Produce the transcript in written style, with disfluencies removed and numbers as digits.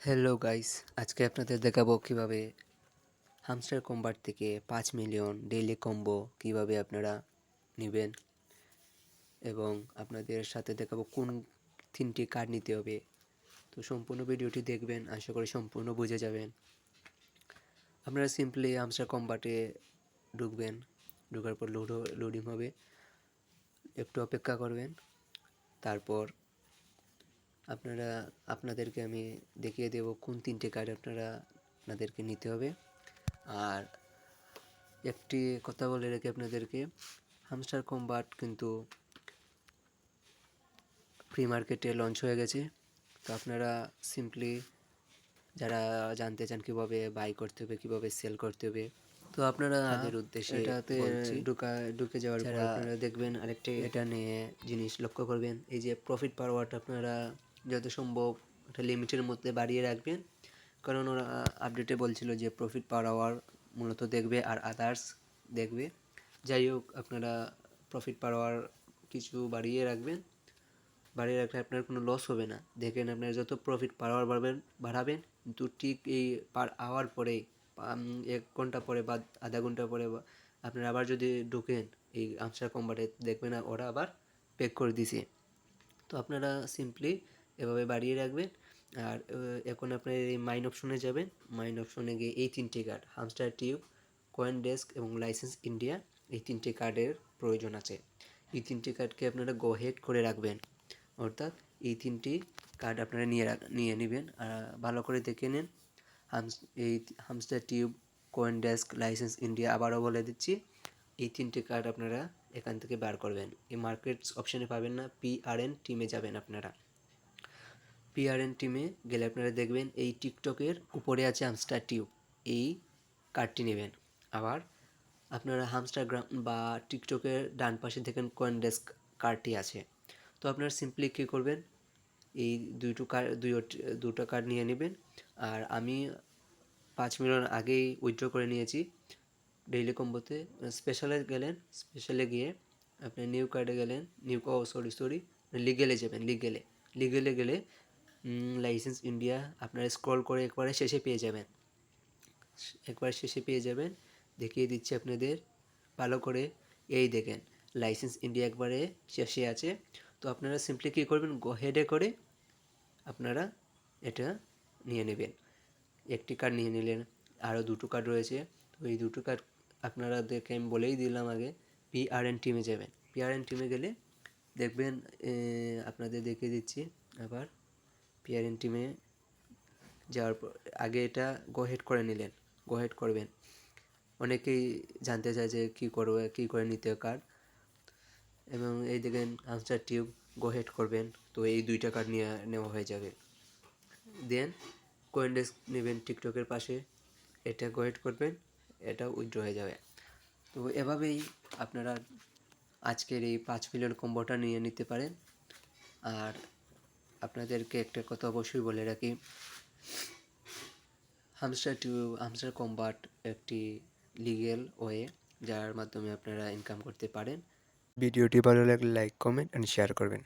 Hello guys, আজকে আপনাদের দেখাবো কিভাবে হামস্টার কম্বার থেকে 5 মিলিয়ন ডেইলি কম্বো কিভাবে আপনারা নেবেন এবং আপনাদের সাথে দেখাবো কোন 3টি কার্ড নিতে হবে। তো সম্পূর্ণ ভিডিওটি দেখবেন, আশা করি সম্পূর্ণ বুঝে যাবেন। আপনারা সিম্পলি হামস্টার কম্বাটে ঢুকবেন, ঢোকার পর লোডিং হবে, একটু অপেক্ষা করবেন। তারপর আপনাদেরকে আমি দেখিয়ে দেব কোন 3টে কার্ড আপনাদেরকে নিতে হবে। আর একটি কথা বলে রাখি আপনাদেরকে, হামস্টার কম্বাট কিন্তু ফ্রি মার্কেটে লঞ্চ হয়ে গেছে। তো আপনারা সিম্পলি যারা জানতে চান কীভাবে বাই করতে হবে, কীভাবে সেল করতে হবে, তো আপনারা তাদের উদ্দেশ্যে এটাতে ঢুকে যাওয়ার পর আপনারা দেখবেন আরেকটি এটা নিয়ে জিনিস লক্ষ্য করবেন, এই যে প্রফিট পার ওয়াট আপনারা যত সম্ভব একটা লিমিটের মধ্যে বাড়িয়ে রাখবেন, কারণ ওরা আপডেটে বলছিল যে প্রফিট পার আওয়ার মূলত দেখবে আর আদার্স দেখবে। যাই হোক, আপনারা প্রফিট পার আওয়ার কিছু বাড়িয়ে রাখবেন, বাড়িয়ে রাখলে আপনার কোনো লস হবে না। দেখেন, আপনার যত প্রফিট পার আওয়ার বাড়াবেন, কিন্তু ঠিক এই পার আওয়ার পরে 1 ঘন্টা পরে বা আধা ঘন্টা পরে আপনারা আবার যদি ঢোকেন এই হামস্টার কম্বাটে, দেখবেন না ওরা আবার পেক করে দিছে। তো আপনারা সিম্পলি এভাবে বাড়িয়ে রাখবেন। আর এখন আপনার এই মাইন অপশনে যাবেন, মাইন অপশনে গিয়ে এই 3টে card hamster tube, coin desk এবং লাইসেন্স ইন্ডিয়া, এই 3টে কার্ডের প্রয়োজন আছে। এই 3টে কার্ডকে আপনারা গো হেড করে রাখবেন, অর্থাৎ এই 3টি কার্ড আপনারা নিয়ে নেবেন। ভালো করে দেখে নেন। এই hamster tube, coin desk, licence India, আবারও বলে দিচ্ছি, এই 3টে কার্ড আপনারা এখান থেকে বার করবেন। এই মার্কেটস অপশানে পাবেন না, PRN টিমে যাবেন। আপনারা PRN টিমে গেলে আপনারা দেখবেন এই টিকটকের উপরে আছে হামস্টার টিউব, এই কার্ডটি নেবেন। আবার আপনারা হামস্টারগ্রাম বা টিকটকের ডান পাশে দেখেন কয়েন ডেস্ক কার্ডটি আছে। তো আপনারা সিম্পলি কী করবেন, এই দুটো কার্ড নিয়ে নেবেন। আর আমি 5 মিলিয়ন আগেই উইথড্র করে নিয়েছি ডেইলি কম্বোতে। স্পেশালে গেলেন, স্পেশালে গিয়ে আপনি নিউ কার্ডে গেলেন, সরি লিগেলে যাবেন। লিগেলে গেলে লাইসেন্স ইন্ডিয়া আপনারা স্ক্রল করে একবারে শেষে পেয়ে যাবেন। দেখিয়ে দিচ্ছি আপনাদের ভালো করে। এই দেখেন, লাইসেন্স ইন্ডিয়া একবারে শেষে আছে। তো আপনারা সিম্পলি কী করবেন, গো হেডে করে আপনারা এটা নিয়ে নেবেন। একটি কার্ড নিয়ে নিলেন, আরও 2টো কার্ড রয়েছে। তো এই 2টো কার্ড আপনারা দেখে আমি বলেই দিলাম আগে, PRN টিমে যাবেন। PRN টিমে গেলে দেখবেন, আপনাদের দেখিয়ে দিচ্ছি আবার। PRN টিমে যাওয়ার পর আগে এটা গো হেড করে নিলেন, গো হেড করবেন। অনেকেই জানতে চায় যে কী করে নিতে হয় কার্ড, এবং এই দেখেন হামস্টার টিউব, গো হেড করবেন। তো এই 2টা কার্ড নেওয়া হয়ে যাবে। দেন কয়েন ডেস্ক নেবেন টিকটকের পাশে, এটা গো হেড করবেন, এটা উইথড্র হয়ে যাবে। তো এভাবেই আপনারা আজকের এই 5 মিলিয়ন কম্বোটা নিয়ে নিতে পারেন। আর আপনাদেরকে একটা কথা অবশ্যই বলে রাখি, হামস্টার কম্বাট একটি লিগ্যাল ওয়ে, যার মাধ্যমে আপনারা ইনকাম করতে পারেন। ভিডিওটি ভালো লাগলে লাইক, কমেন্ট অ্যান্ড শেয়ার করবেন।